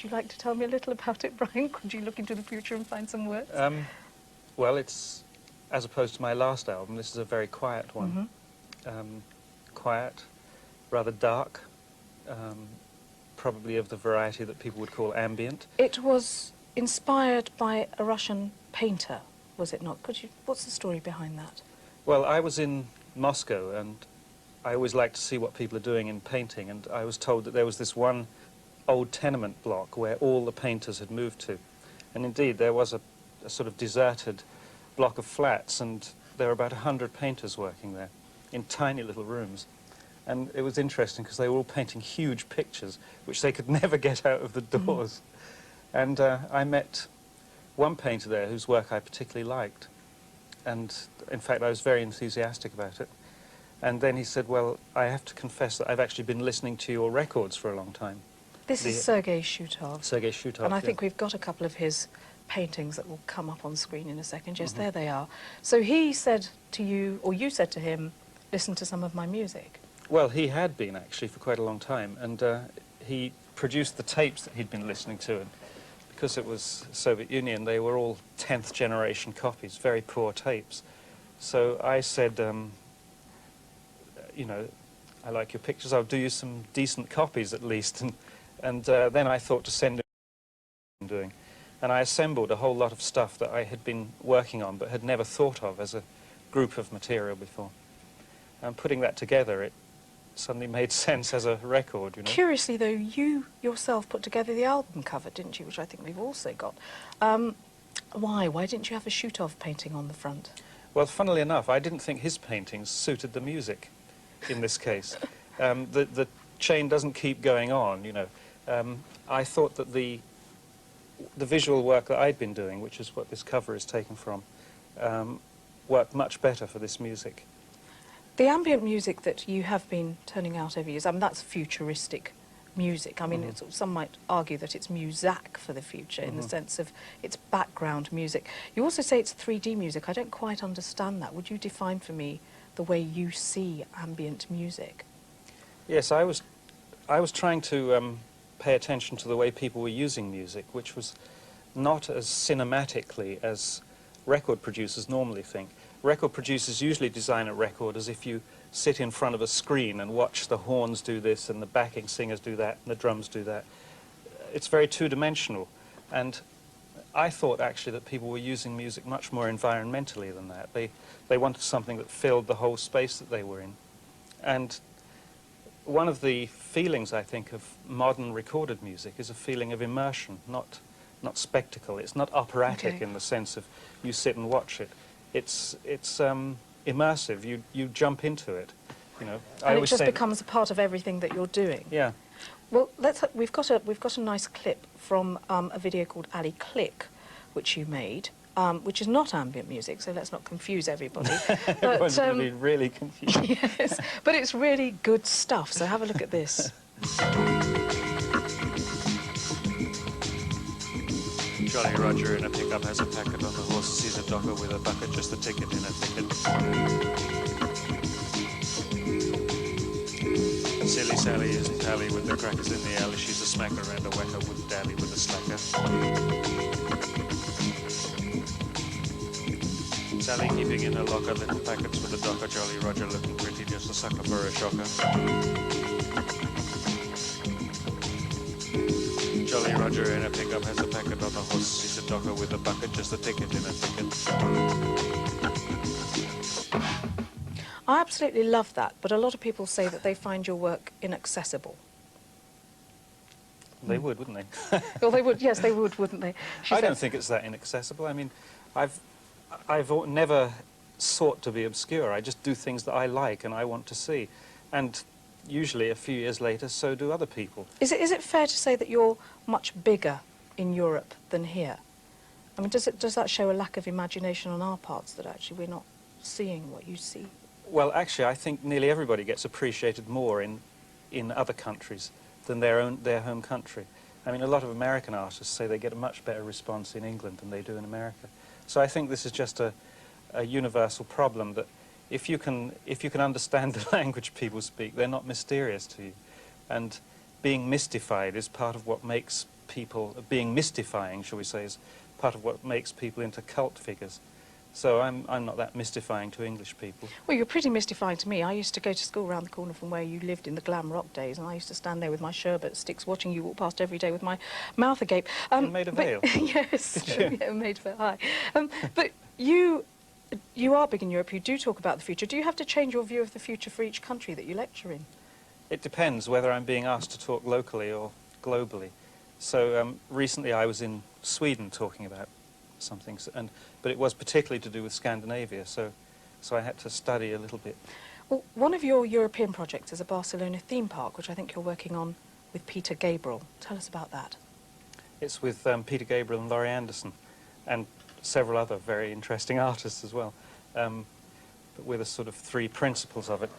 Would you like to tell me a little about it, Brian? Could you look into the future and find some words? Well, it's, as opposed to my last album, this is a very quiet one. Quiet, rather dark, probably of the variety that people would call ambient. It was inspired by a Russian painter, was it not? What's the story behind that? Well, I was in Moscow, and I always like to see what people are doing in painting, and I was told that there was this one old tenement block where all the painters had moved to. And indeed, there was a sort of deserted block of flats, and there were about 100 painters working there in tiny little rooms. And it was interesting because they were all painting huge pictures which they could never get out of the doors. And I met one painter there whose work I particularly liked. And in fact, I was very enthusiastic about it. And then he said, well, I have to confess that I've actually been listening to your records for a long time. This is Sergei Shutov. Sergei Shutov, and I think we've got a couple of his paintings that will come up on screen in a second. Yes, there they are. So he said to you, or you said to him, listen to some of my music. Well, he had been, actually, for quite a long time. And he produced the tapes that he'd been listening to. And because it was Soviet Union, they were all 10th generation copies, very poor tapes. So I said, you know, I like your pictures, I'll do you some decent copies at least. And then I thought to send him doing. And I assembled a whole lot of stuff that I had been working on but had never thought of as a group of material before. And putting that together, it suddenly made sense as a record, you know. Curiously, though, you yourself put together the album cover, didn't you, which I think we've also got. Why? Why didn't you have a Shutov painting on the front? Well, funnily enough, I didn't think his paintings suited the music in this case. The chain doesn't keep going on, you know. I thought that the visual work that I'd been doing, which is what this cover is taken from, worked much better for this music. The ambient music that you have been turning out over years, I mean, that's futuristic music. I mean, some might argue that it's muzak for the future in the sense of it's background music. You also say it's 3D music. I don't quite understand that. Would you define for me the way you see ambient music? Yes, I was trying to pay attention to the way people were using music, which was not as cinematically as record producers normally think. Record producers usually design a record as if you sit in front of a screen and watch the horns do this and the backing singers do that and the drums do that. It's very two-dimensional, and I thought actually that people were using music much more environmentally than that. They wanted something that filled the whole space that they were in. And one of the feelings, I think, of modern recorded music is a feeling of immersion, not spectacle. It's not operatic in the sense of you sit and watch it. It's immersive. You jump into it, you know. And it just becomes a part of everything that you're doing. Yeah. Well, we've got a nice clip from a video called Ali Click, which you made, which is not ambient music, so let's not confuse everybody. Everyone's going to be really confused. Yes, but it's really good stuff, so have a look at this. Jolly Roger in a pickup has a packet on the horse, sees a docker with a bucket, just a ticket in a thicket. Silly Sally isn't pally with the crackers in the alley, she's a smacker and a whacker, wouldn't dally with a slacker. Sally keeping in her locker little packets with a docker, Jolly Roger looking pretty, just a sucker for a shocker. Jolly Roger in a pickup has a packet on the horse, sees a docker with a bucket, just a ticket in a thicket. I absolutely love that, but a lot of people say that they find your work inaccessible. They would, wouldn't they? Well, they would, yes, they would, wouldn't they? I don't think it's that inaccessible. I mean, I've never sought to be obscure. I just do things that I like and I want to see. And usually a few years later, so do other people. Is it fair to say that you're much bigger in Europe than here? I mean, does that show a lack of imagination on our parts, that actually we're not seeing what you see? Well, actually, I think nearly everybody gets appreciated more in other countries than their home country. I mean, a lot of American artists say they get a much better response in England than they do in America. So I think this is just a universal problem, that if you can understand the language people speak, they're not mysterious to you. And being mystified is part of what makes people, being mystifying, shall we say, is part of what makes people into cult figures. So I'm not that mystifying to English people. Well, you're pretty mystifying to me. I used to go to school around the corner from where you lived in the glam rock days, and I used to stand there with my sherbet sticks watching you walk past every day with my mouth agape. You made a veil? Yes, Did you? yeah, made a veil, hi. But you are big in Europe, you do talk about the future. Do you have to change your view of the future for each country that you lecture in? It depends whether I'm being asked to talk locally or globally. So recently I was in Sweden talking about something, but it was particularly to do with Scandinavia, so I had to study a little bit. Well, one of your European projects is a Barcelona theme park, which I think you're working on with Peter Gabriel. Tell us about that. It's with Peter Gabriel and Laurie Anderson, and several other very interesting artists as well, but with a sort of three principles of it.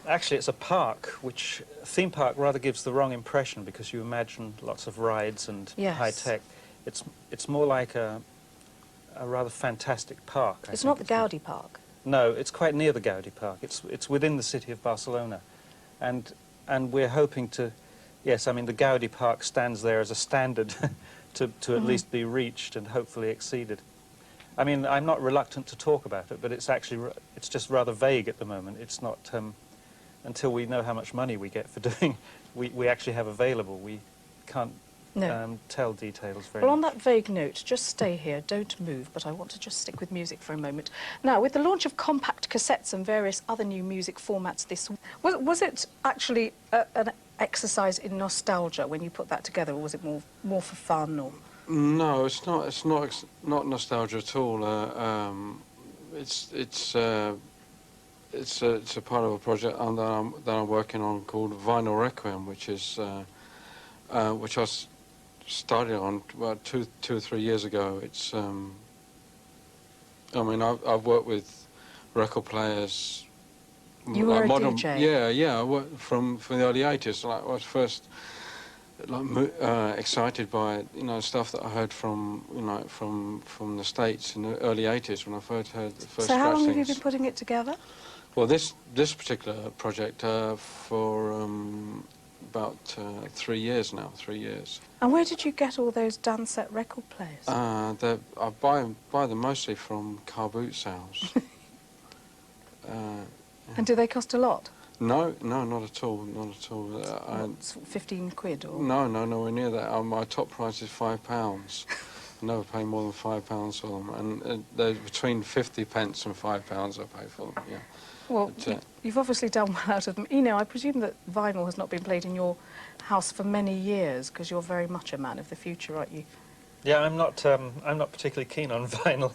Actually, it's a park, which theme park rather gives the wrong impression because you imagine lots of rides and Yes. high tech. It's more like a rather fantastic park. It's not the Gaudi Park. No, it's quite near the Gaudi Park. It's within the city of Barcelona, and we're hoping to. Yes, I mean the Gaudi Park stands there as a standard to at least be reached and hopefully exceeded. I mean, I'm not reluctant to talk about it, but it's just rather vague at the moment. It's not until we know how much money we get for doing, we actually have available. We can't tell details very Well, on much. that vague note, just stay here, don't move, but I want to just stick with music for a moment. Now, with the launch of compact cassettes and various other new music formats this week, was it actually an exercise in nostalgia when you put that together, or was it more for fun? Or No, it's not. It's not nostalgia at all. It's a part of a project that I'm working on called Vinyl Requiem, which I started on about two or 3 years ago. It's I mean I've worked with record players. you were like a modern, DJ. Yeah. I worked from the early '80s. Like I was first excited by stuff that I heard from from the States in the early '80s when I first heard the first. So how scratch long have you things. been putting it together? Well, this particular project for about 3 years now. 3 years. And where did you get all those Dansette record players? I buy them mostly from car boot sales. And do they cost a lot? No, not at all. Not at all. What, 15 quid? Or? No, nowhere near that. My top price is £5. I never pay more than £5 for them, and they're between 50 pence and £5 I pay for them. Yeah. Well, But, you've obviously done well out of them. I presume that vinyl has not been played in your house for many years, because you're very much a man of the future, aren't you? Yeah, I'm not particularly keen on vinyl.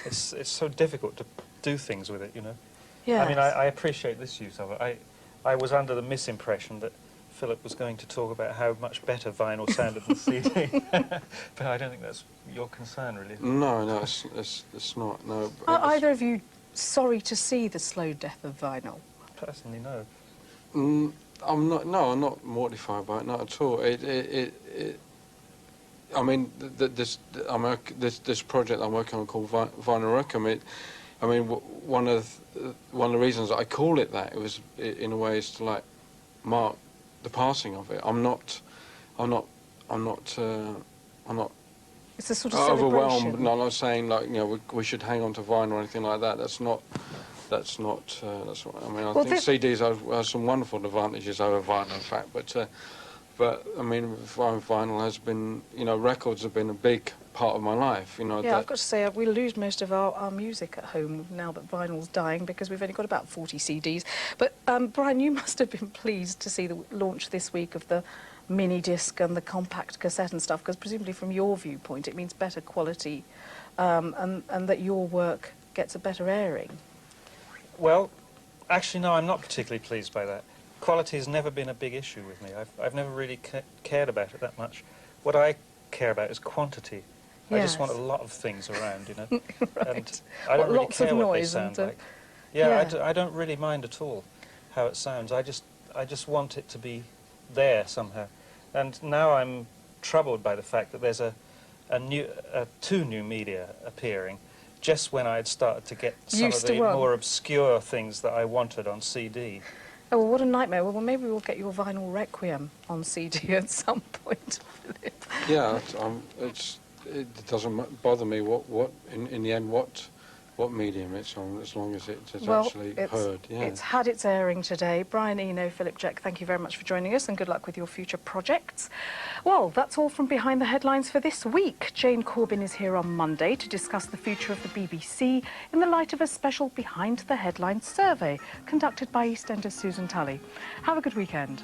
It's so difficult to do things with it, you know. Yeah. I mean, I appreciate this use of it. I was under the misimpression that Philip was going to talk about how much better vinyl sounded than CD, but I don't think that's your concern, really. No, it's not. No. Are either of you sorry to see the slow death of vinyl? Personally, no. I'm not. No, I'm not mortified by it. Not at all. I mean, this project I'm working on called Vinyl Requiem. I mean, one of the reasons I call it that, it was in a way is to like mark the passing of it. I'm not. It's a sort of overwhelmed. celebration. No, I'm not saying like we should hang on to vinyl or anything like that. That's not. That's what I mean. I think CDs have some wonderful advantages over vinyl, in fact. But I mean, vinyl has been. Records have been a big part of my life. Yeah, I've got to say, we lose most of our music at home now that vinyl's dying, because we've only got about 40 CDs. But Brian, you must have been pleased to see the launch this week of the mini disc and the compact cassette and stuff, because presumably from your viewpoint it means better quality, and that your work gets a better airing. Well, actually, no, I'm not particularly pleased by that. Quality has never been a big issue with me. I've never really cared about it that much. What I care about is quantity. I just want a lot of things around, you know. Right. And I don't really Lots of care what they noise sound and, like. Yeah, yeah. I don't really mind at all how it sounds. I just want it to be there somehow. And now I'm troubled by the fact that there's two new media appearing just when I'd started to get some Used of to the one. more obscure things that I wanted on CD. Oh, well, what a nightmare. Well, maybe we'll get your Vinyl Requiem on CD at some point, Philip. Yeah, it doesn't bother me in the end what medium it's on, as long as it's actually heard. Yeah. It's had its airing today. Brian Eno, Philip Jeck, thank you very much for joining us, and good luck with your future projects. Well, that's all from Behind the Headlines for this week. Jane Corbin is here on Monday to discuss the future of the BBC in the light of a special Behind the Headlines survey conducted by EastEnders Susan Tully. Have a good weekend.